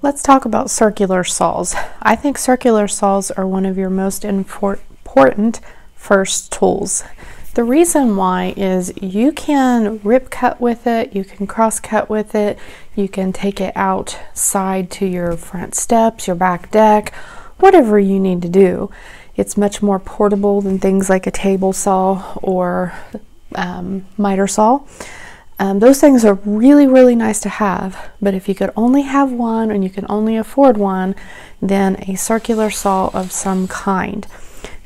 Let's talk about circular saws. I think circular saws are one of your most important first tools. The reason why is you can rip cut with it, you can cross cut with it, you can take it outside to your front steps, your back deck, whatever you need to do. It's much more portable than things like a table saw or miter saw. Those things are really, really nice to have, but if you could only have one and you can only afford one, then a circular saw of some kind.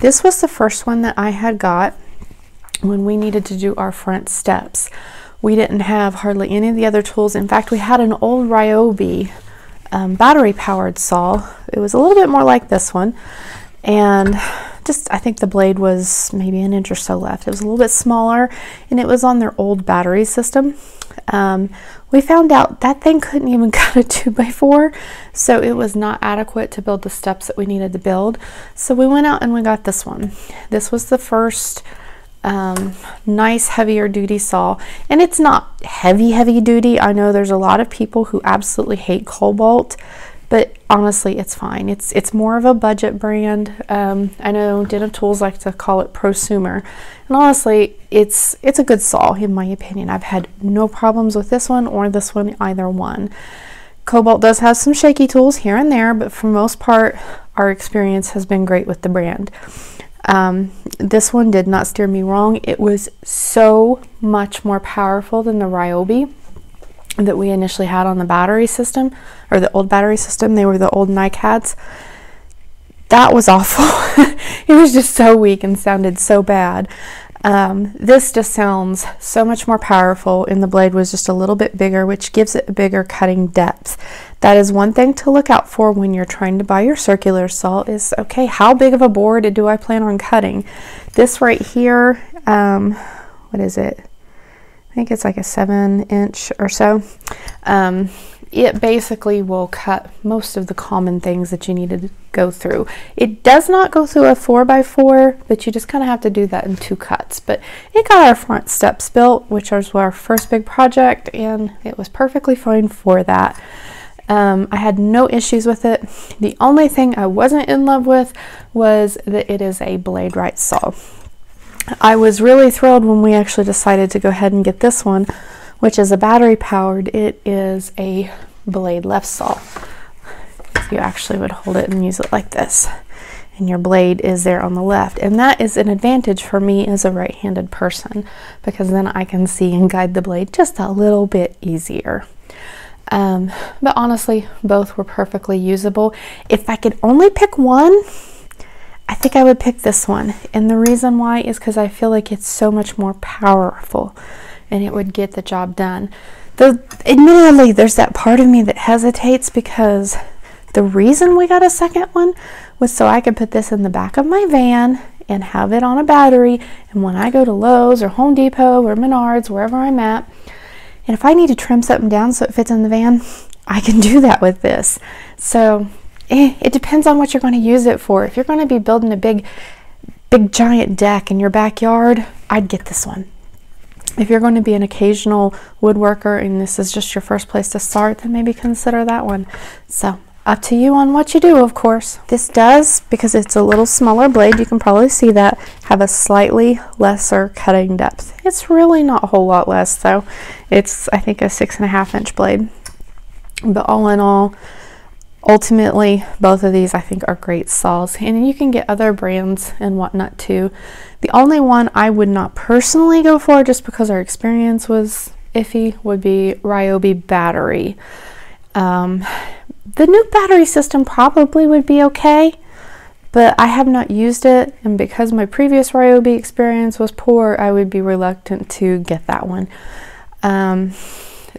This was the first one that I had got when we needed to do our front steps. We didn't have hardly any of the other tools. In fact, we had an old Ryobi battery powered saw. It was a little bit more like this one, and I think the blade was maybe an inch or so left. It was a little bit smaller, and it was on their old battery system. We found out that thing couldn't even cut a 2x4, so it was not adequate to build the steps that we needed to build. So we went out and we got this one. This was the first nice heavier duty saw, and it's not heavy duty. I know there's a lot of people who absolutely hate Kobalt, but honestly, it's fine. It's more of a budget brand. I know Dental Tools like to call it prosumer, and honestly, it's a good saw in my opinion. I've had no problems with this one or this one, either one. Kobalt does have some shaky tools here and there, but for the most part, our experience has been great with the brand. This one did not steer me wrong. It was so much more powerful than the Ryobi that we initially had on the battery system, or the old battery system. They were the old NiCads. That was awful. It was just so weak and sounded so bad. This just sounds so much more powerful, and the blade was just a little bit bigger, which gives it a bigger cutting depth. That is one thing to look out for when you're trying to buy your circular saw is, okay, how big of a board do I plan on cutting? This right here, what is it? I think it's like a 7-inch or so. It basically will cut most of the common things that you need to go through. It does not go through a 4x4, but you just kind of have to do that in 2 cuts. But it got our front steps built, which was our first big project, and it was perfectly fine for that. I had no issues with it. The only thing I wasn't in love with was that it is a blade right saw. I was really thrilled when we actually decided to go ahead and get this one, which is a battery powered. It is a blade left saw. You actually would hold it and use it like this, and your blade is there on the left, and that is an advantage for me as a right-handed person, because then I can see and guide the blade just a little bit easier. But honestly, both were perfectly usable. If I could only pick one, I think I would pick this one, and the reason why is because I feel like it's so much more powerful and it would get the job done. Though admittedly, there's that part of me that hesitates, because the reason we got a second one was so I could put this in the back of my van and have it on a battery, and when I go to Lowe's or Home Depot or Menards, wherever I'm at, and if I need to trim something down so it fits in the van, I can do that with this. So it depends on what you're going to use it for. If you're going to be building a big giant deck in your backyard, I'd get this one. If you're going to be an occasional woodworker and this is just your first place to start, then maybe consider that one. So up to you on what you do, of course. This does, because it's a little smaller blade, you can probably see that, have a slightly lesser cutting depth. It's really not a whole lot less though. It's, I think, a 6.5-inch blade. But all in all, ultimately, both of these I think are great saws, and you can get other brands and whatnot too. The only one I would not personally go for, just because our experience was iffy, would be Ryobi battery. The new battery system probably would be okay, but I have not used it, and because my previous Ryobi experience was poor, I would be reluctant to get that one.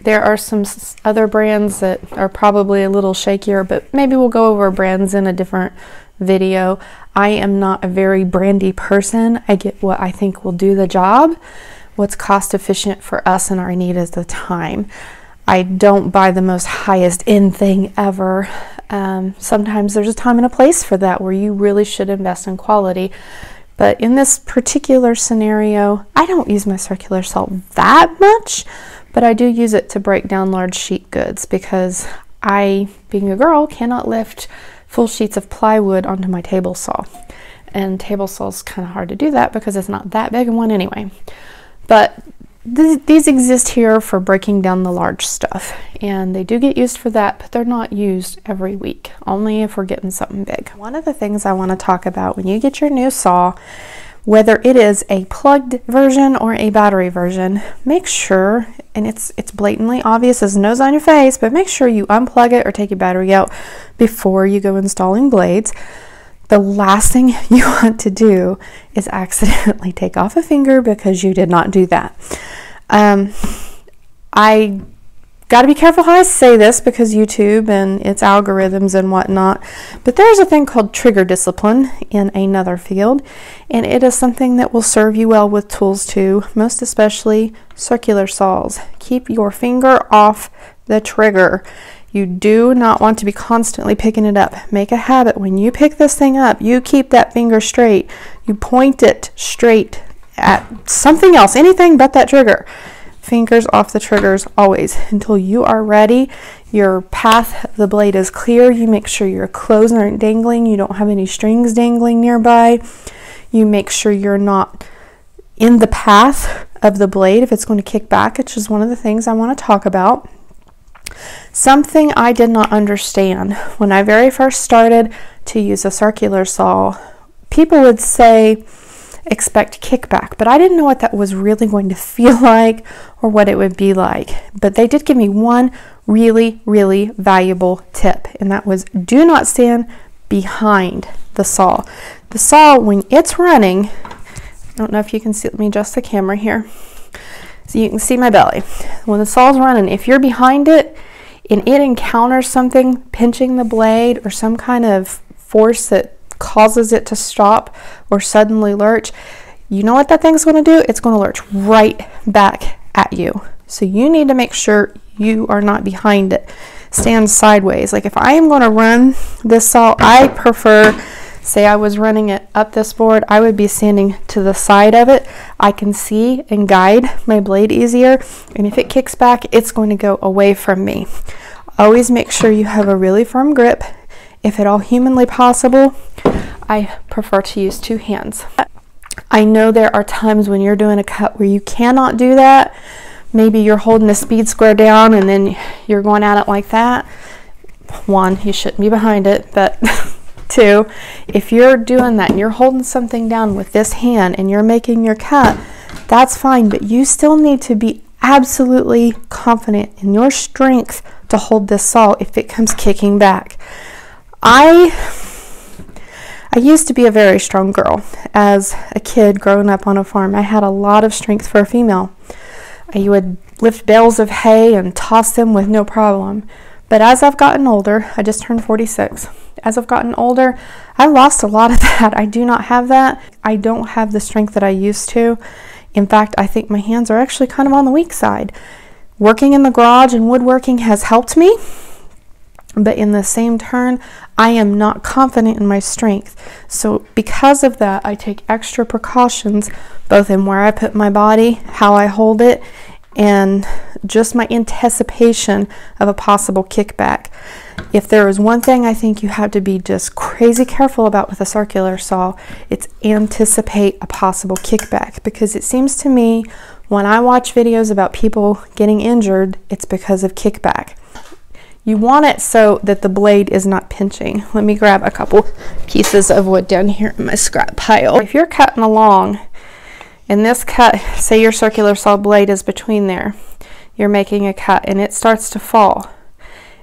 There are some other brands that are probably a little shakier, but maybe we'll go over brands in a different video. I am not a very brandy person. I get what I think will do the job, what's cost efficient for us and our need at the time. I don't buy the most highest end thing ever. Sometimes there's a time and a place for that where you really should invest in quality. But in this particular scenario, I don't use my circular saw that much, but I do use it to break down large sheet goods, because I, being a girl, cannot lift full sheets of plywood onto my table saw. And table saw is kind of hard to do that because it's not that big of one anyway. But these exist here for breaking down the large stuff, and they do get used for that, but they're not used every week, only if we're getting something big. One of the things I want to talk about when you get your new saw, whether it is a plugged version or a battery version, make sure, and it's blatantly obvious as nose on your face, but make sure you unplug it or take your battery out before you go installing blades. The last thing you want to do is accidentally take off a finger because you did not do that. I got to be careful how I say this because YouTube and its algorithms and whatnot, but there's a thing called trigger discipline in another field, and it is something that will serve you well with tools too, most especially circular saws. Keep your finger off the trigger. You do not want to be constantly picking it up. Make a habit. When you pick this thing up, you keep that finger straight. You point it straight at something else, anything but that trigger. Fingers off the triggers always until you are ready. Your path of the blade is clear. You make sure your clothes aren't dangling. You don't have any strings dangling nearby. You make sure you're not in the path of the blade if it's going to kick back, which is one of the things I want to talk about. Something I did not understand when I very first started to use a circular saw, people would say expect kickback, but I didn't know what that was really going to feel like or what it would be like. But they did give me one really, really valuable tip, and that was do not stand behind the saw. The saw, when it's running, I don't know if you can see, let me adjust the camera here so you can see my belly. When the saw's running, if you're behind it and it encounters something pinching the blade or some kind of force that causes it to stop or suddenly lurch, you know what that thing's going to do? It's going to lurch right back at you. So you need to make sure you are not behind it. Stand sideways. Like if I am going to run this saw, I prefer, say I was running it up this board, I would be standing to the side of it. I can see and guide my blade easier, and if it kicks back, it's going to go away from me. Always make sure you have a really firm grip. If at all humanly possible, I prefer to use two hands. I know there are times when you're doing a cut where you cannot do that. Maybe you're holding the speed square down and then you're going at it like that. One, you shouldn't be behind it, but two, if you're doing that and you're holding something down with this hand and you're making your cut, that's fine, but you still need to be absolutely confident in your strength to hold this saw if it comes kicking back. I used to be a very strong girl. As a kid growing up on a farm, I had a lot of strength for a female. I would lift bales of hay and toss them with no problem. But as I've gotten older, I just turned 46. As I've gotten older, I lost a lot of that. I do not have that. I don't have the strength that I used to. In fact, I think my hands are actually kind of on the weak side. Working in the garage and woodworking has helped me, but in the same turn, I am not confident in my strength. So because of that, I take extra precautions, both in where I put my body, how I hold it, and just my anticipation of a possible kickback. If there is one thing I think you have to be just crazy careful about with a circular saw, it's anticipate a possible kickback, because it seems to me when I watch videos about people getting injured, it's because of kickback. You want it so that the blade is not pinching. Let me grab a couple pieces of wood down here in my scrap pile. If you're cutting along and this cut, say your circular saw blade is between there, you're making a cut and it starts to fall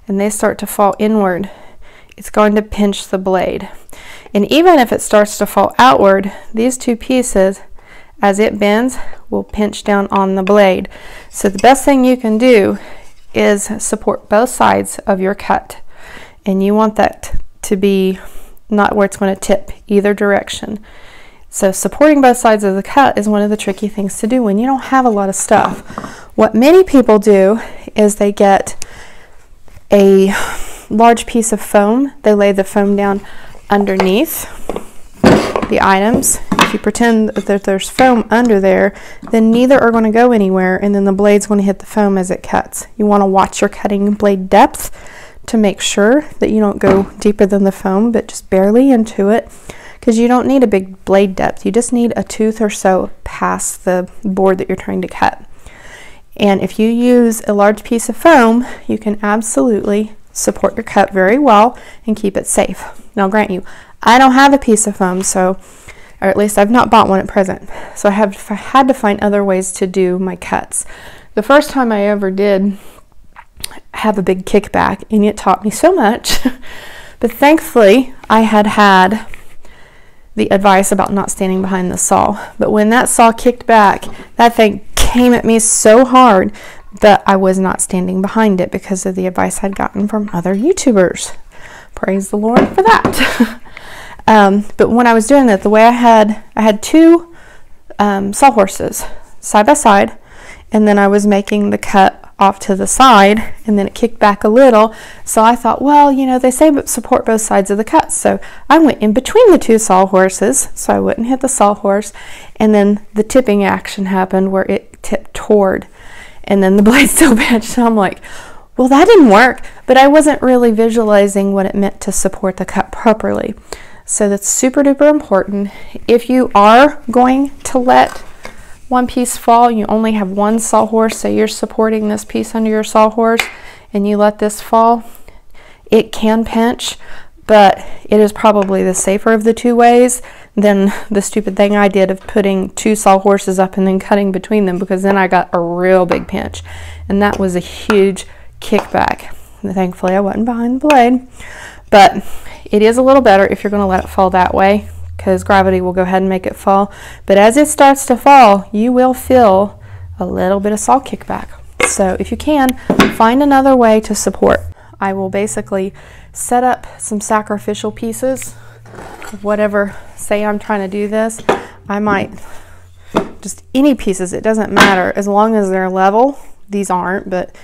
and they start to fall inward, it's going to pinch the blade. And even if it starts to fall outward, these two pieces, as it bends, will pinch down on the blade. So the best thing you can do is support both sides of your cut, and you want that to be not where it's going to tip either direction. So supporting both sides of the cut is one of the tricky things to do when you don't have a lot of stuff. What many people do is they get a large piece of foam, they lay the foam down underneath the items. If you pretend that there's foam under there, then neither are going to go anywhere, and then the blade's going to hit the foam as it cuts. You want to watch your cutting blade depth, to make sure that you don't go deeper than the foam, but just barely into it, because you don't need a big blade depth. You just need a tooth or so past the board that you're trying to cut. And if you use a large piece of foam, you can absolutely support your cut very well and keep it safe. Now, grant you, I don't have a piece of foam, so, or at least I've not bought one at present, so I have had to find other ways to do my cuts. The first time I ever did have a big kickback, and it taught me so much, but thankfully I had the advice about not standing behind the saw. But when that saw kicked back, that thing came at me so hard, but I was not standing behind it because of the advice I'd gotten from other YouTubers. Praise the Lord for that. But when I was doing that, the way I had two sawhorses side by side, and then I was making the cut off to the side, and then it kicked back a little. So I thought, well, you know, they say support both sides of the cut. So I went in between the two sawhorses so I wouldn't hit the sawhorse, and then the tipping action happened where it tipped toward, and then the blade still bent. So I'm like, well, that didn't work, but I wasn't really visualizing what it meant to support the cut properly. So that's super duper important. If you are going to let one piece fall, you only have one sawhorse, so you're supporting this piece under your sawhorse, and you let this fall, it can pinch, but it is probably the safer of the two ways than the stupid thing I did of putting two sawhorses up and then cutting between them, because then I got a real big pinch, and that was a huge kickback. And thankfully I wasn't behind the blade, but it is a little better if you're going to let it fall that way, because gravity will go ahead and make it fall. But as it starts to fall, you will feel a little bit of saw kickback. So if you can, find another way to support. I will basically set up some sacrificial pieces of whatever, say I'm trying to do this, I might, just any pieces, it doesn't matter, as long as they're level. These aren't, but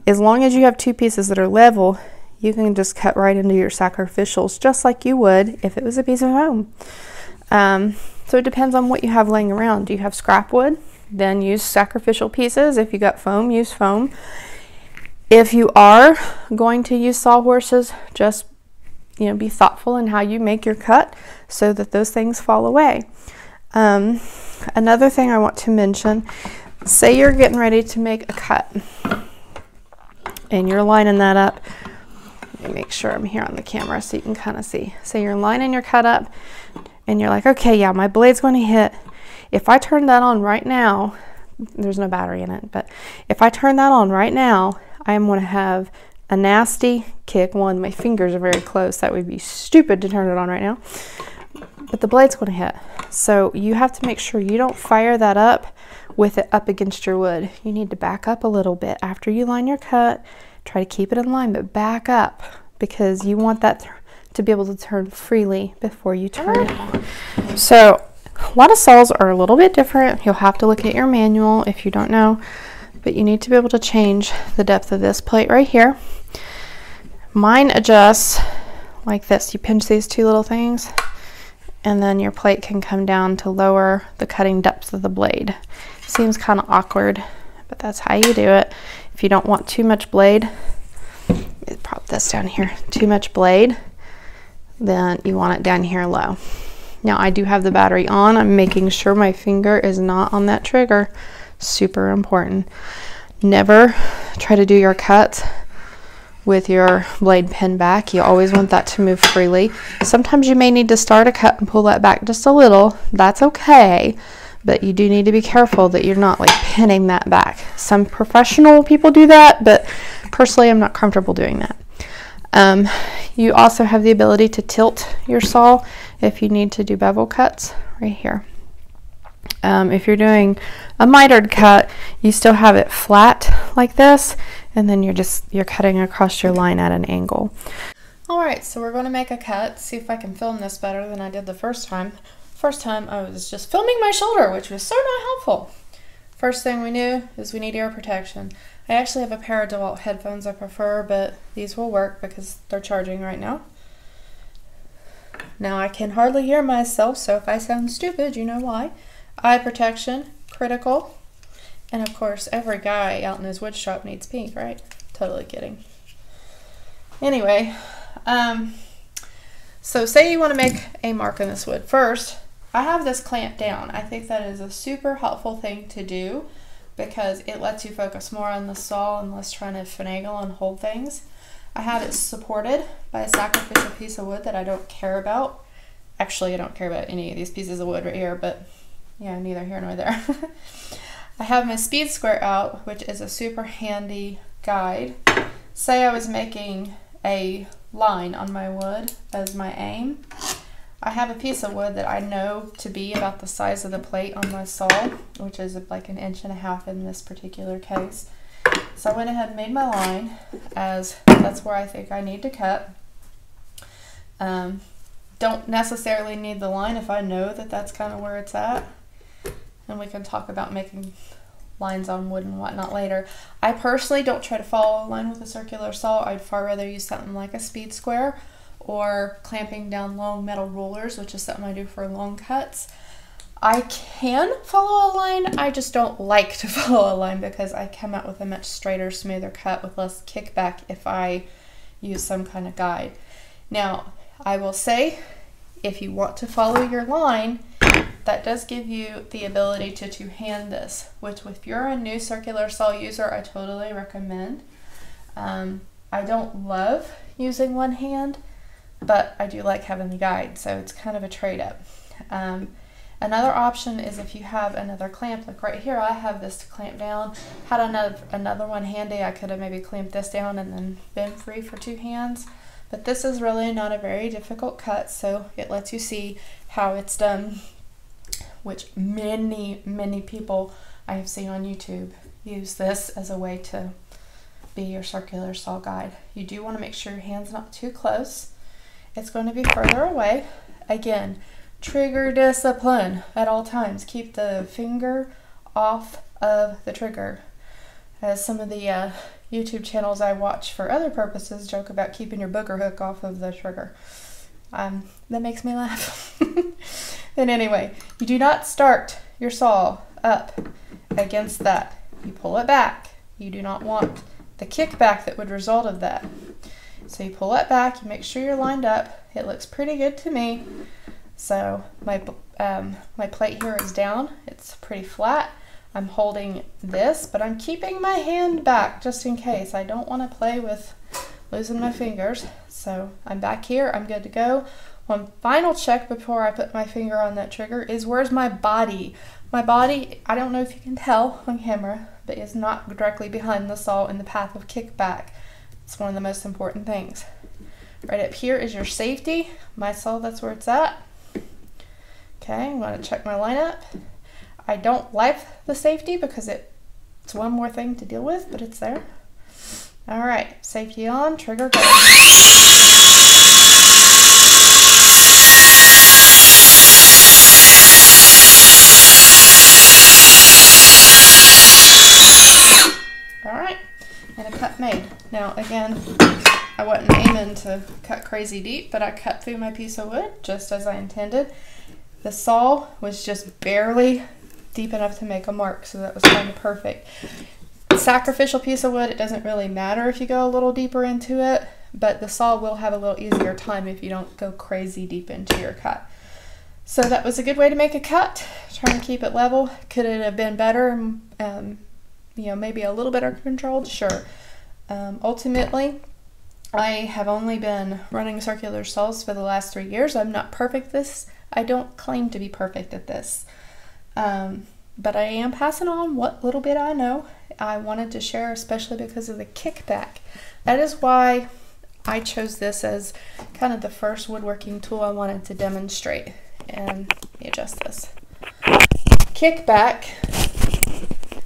as long as you have two pieces that are level, you can just cut right into your sacrificials just like you would if it was a piece of foam. So it depends on what you have laying around. Do you have scrap wood? Then use sacrificial pieces. If you got foam, use foam. If you are going to use sawhorses, just be thoughtful in how you make your cut so that those things fall away. Another thing I want to mention, say you're getting ready to make a cut and you're lining that up. Let me make sure I'm here on the camera so you can kind of see. So you're lining your cut up and you're like, okay, yeah, my blade's going to hit. If I turn that on right now, there's no battery in it, but if I turn that on right now, I am going to have a nasty kick. One, my fingers are very close. That would be stupid to turn it on right now, but the blade's going to hit. So you have to make sure you don't fire that up with it up against your wood. You need to back up a little bit after you line your cut. Try to keep it in line, but back up, because you want that to be able to turn freely before you turn it. So a lot of saws are a little bit different. You'll have to look at your manual if you don't know, but you need to be able to change the depth of this plate right here. Mine adjusts like this. You pinch these two little things, and then your plate can come down to lower the cutting depth of the blade. Seems kind of awkward, but that's how you do it. If you don't want too much blade, prop this down here, too much blade, then you want it down here low. Now I do have the battery on. I'm making sure my finger is not on that trigger. Super important. Never try to do your cuts with your blade pinned back. You always want that to move freely. Sometimes you may need to start a cut and pull that back just a little. That's okay. But you do need to be careful that you're not like pinning that back. Some professional people do that, but personally I'm not comfortable doing that. You also have the ability to tilt your saw if you need to do bevel cuts right here. If you're doing a mitered cut, you still have it flat like this, and then you're cutting across your line at an angle. Alright, so we're going to make a cut, see if I can film this better than I did the first time. First time I was just filming my shoulder, which was so not helpful. First thing we knew is we need ear protection. I actually have a pair of DeWalt headphones I prefer, but these will work because they're charging right now. Now I can hardly hear myself, so if I sound stupid, you know why. Eye protection, critical. And of course, every guy out in his wood shop needs pink, right? Totally kidding. Anyway, so say you want to make a mark on this wood. First, I have this clamped down. I think that is a super helpful thing to do because it lets you focus more on the saw and less trying to finagle and hold things. I have it supported by a sacrificial piece of wood that I don't care about. Actually, I don't care about any of these pieces of wood right here, but yeah, neither here nor there. I have my speed square out, which is a super handy guide. Say I was making a line on my wood as my aim. I have a piece of wood that I know to be about the size of the plate on my saw, which is like 1.5 inches in this particular case. So I went ahead and made my line as that's where I think I need to cut. Don't necessarily need the line if I know that that's kind of where it's at. And we can talk about making lines on wood and whatnot later. I personally don't try to follow a line with a circular saw. I'd far rather use something like a speed square or clamping down long metal rulers, which is something I do for long cuts. I can follow a line, I just don't like to follow a line because I come out with a much straighter, smoother cut with less kickback if I use some kind of guide. Now, I will say, if you want to follow your line, that does give you the ability to two-hand this, which if you're a new circular saw user, I totally recommend. I don't love using one hand, but I do like having the guide, so it's kind of a trade-up. Another option is if you have another clamp, like right here, I have this to clamp down. Had another one handy, I could have maybe clamped this down and then been free for two hands. But this is really not a very difficult cut, so it lets you see how it's done, which many people I have seen on YouTube use this as a way to be your circular saw guide. You do want to make sure your hand's not too close. It's going to be further away. Again, trigger discipline at all times. Keep the finger off of the trigger. As some of the YouTube channels I watch for other purposes joke about keeping your booger hook off of the trigger. That makes me laugh. And anyway, you do not start your saw up against that. You pull it back. You do not want the kickback that would result of that. So you pull it back, you make sure you're lined up. It looks pretty good to me. So my plate here is down. It's pretty flat. I'm holding this, but I'm keeping my hand back just in case. I don't want to play with losing my fingers. So I'm back here, I'm good to go. One final check before I put my finger on that trigger is where's my body? My body, I don't know if you can tell on camera, but is not directly behind the saw in the path of kickback. It's one of the most important things. Right up here is your safety. My saw, that's where it's at. Okay, I'm going to check my lineup. I don't like the safety because it's one more thing to deal with, but it's there. All right, safety on, trigger go. All right, and a cut made. Now again, I wasn't aiming to cut crazy deep, but I cut through my piece of wood just as I intended. The saw was just barely deep enough to make a mark, so that was kind of perfect. Sacrificial piece of wood, it doesn't really matter if you go a little deeper into it, but the saw will have a little easier time if you don't go crazy deep into your cut. So that was a good way to make a cut, trying to keep it level. Could it have been better, you know, maybe a little better controlled? Sure. Ultimately, I have only been running circular saws for the last 3 years. I'm not perfect at this. I don't claim to be perfect at this. But I am passing on what little bit I know. I wanted to share, especially because of the kickback. That is why I chose this as kind of the first woodworking tool I wanted to demonstrate. And let me adjust this. Kickback,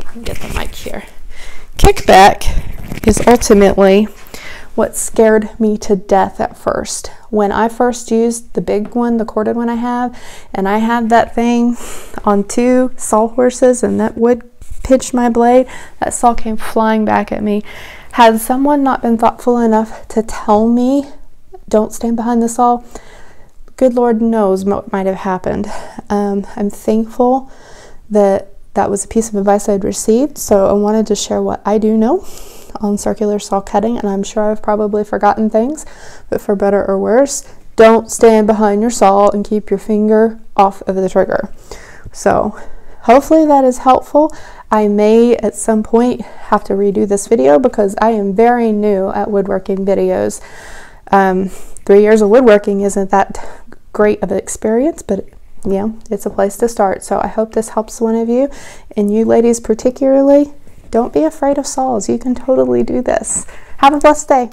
I can get the mic here. Kickback is ultimately what scared me to death at first. When I first used the big one, the corded one I have, and I had that thing on 2 sawhorses and that wood pitched my blade, that saw came flying back at me. Had someone not been thoughtful enough to tell me, don't stand behind the saw, good Lord knows what might have happened. I'm thankful that that was a piece of advice I'd received, so I wanted to share what I do know. on circular saw cutting, and I'm sure I've probably forgotten things, but for better or worse, don't stand behind your saw and keep your finger off of the trigger. So hopefully that is helpful. I may at some point have to redo this video because I am very new at woodworking videos. 3 years of woodworking isn't that great of an experience, but yeah, it's a place to start. So I hope this helps one of you, and you ladies particularly, don't be afraid of saws. You can totally do this. Have a blessed day.